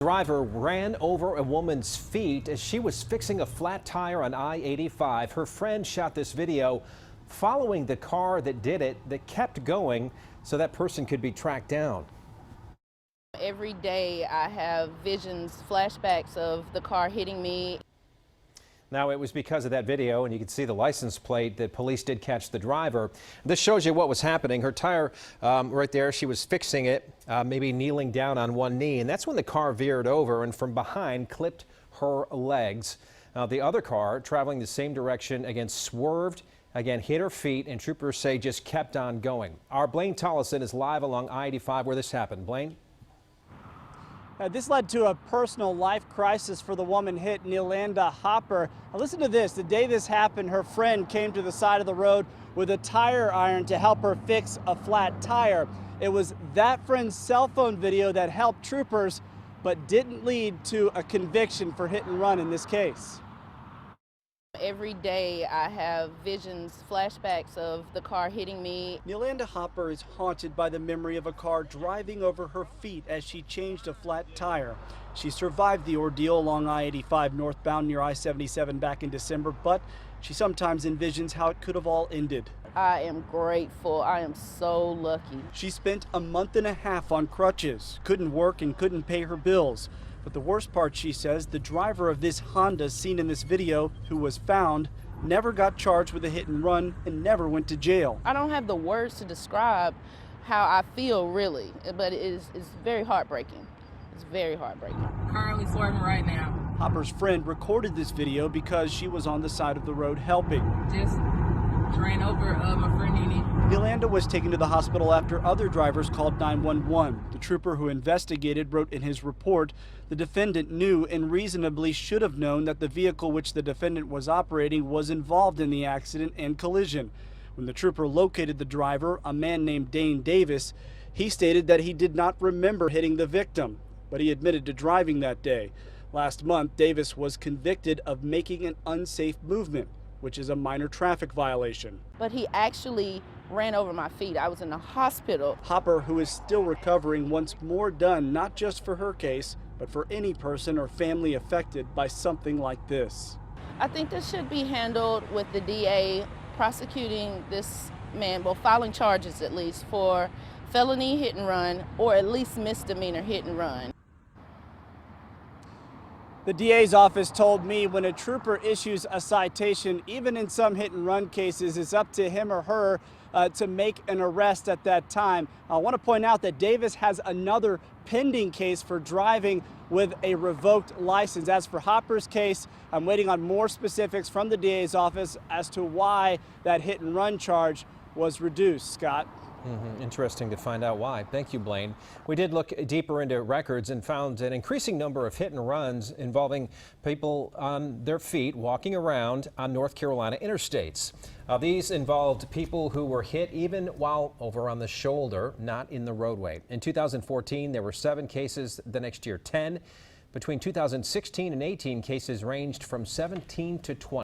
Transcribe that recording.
Driver ran over a woman's feet as she was fixing a flat tire on I-85. Her friend shot this video following the car that did it, that kept going so that person could be tracked down. Every day I have visions, flashbacks of the car hitting me. Now, it was because of that video, and you can see the license plate, that police did catch the driver. This shows you what was happening. Her tire right there, she was fixing it, maybe kneeling down on one knee, and that's when the car veered over and from behind clipped her legs. The other car, traveling the same direction, again swerved, again hit her feet, and troopers say just kept on going. Our Blaine Tollison is live along I-85 where this happened. Blaine? This led to a personal life crisis for the woman hit, Neilanda Hopper. Now listen to this. The day this happened, her friend came to the side of the road with a tire iron to help her fix a flat tire. It was that friend's cell phone video that helped troopers, but didn't lead to a conviction for hit and run in this case. Every day I have visions, flashbacks of the car hitting me. Neilanda Hopper is haunted by the memory of a car driving over her feet as she changed a flat tire. She survived the ordeal along I-85 northbound near I-77 back in December, but she sometimes envisions how it could have all ended. I am grateful. I am so lucky. She spent a month and a half on crutches, couldn't work and couldn't pay her bills. But the worst part, she says, the driver of this Honda seen in this video, who was found, never got charged with a hit and run and never went to jail. I don't have the words to describe how I feel, really, but it's very heartbreaking. It's very heartbreaking. Currently swerving right now. Hopper's friend recorded this video because she was on the side of the road helping. Just ran over my friend Nene. Neilanda was taken to the hospital after other drivers called 911. The trooper who investigated wrote in his report, the defendant knew and reasonably should have known that the vehicle which the defendant was operating was involved in the accident and collision. When the trooper located the driver, a man named Dane Davis, he stated that he did not remember hitting the victim, but he admitted to driving that day. Last month, Davis was convicted of making an unsafe movement, which is a minor traffic violation. But he actually ran over my feet. I was in the hospital. Hopper, who is still recovering, wants more done, not just for her case, but for any person or family affected by something like this. I think this should be handled with the DA prosecuting this man, well, filing charges at least for felony hit and run, or at least misdemeanor hit and run. The DA's office told me when a trooper issues a citation, even in some hit and run cases, it's up to him or her to make an arrest at that time. I want to point out that Davis has another pending case for driving with a revoked license. As for Hopper's case, I'm waiting on more specifics from the DA's office as to why that hit and run charge was reduced. Scott? Interesting to find out why. Thank you, Blaine. We did look deeper into records and found an increasing number of hit and runs involving people on their feet walking around on North Carolina interstates. These involved people who were hit even while over on the shoulder, not in the roadway. In 2014, there were 7 cases. The next year, 10. Between 2016 and 18, cases ranged from 17 to 20.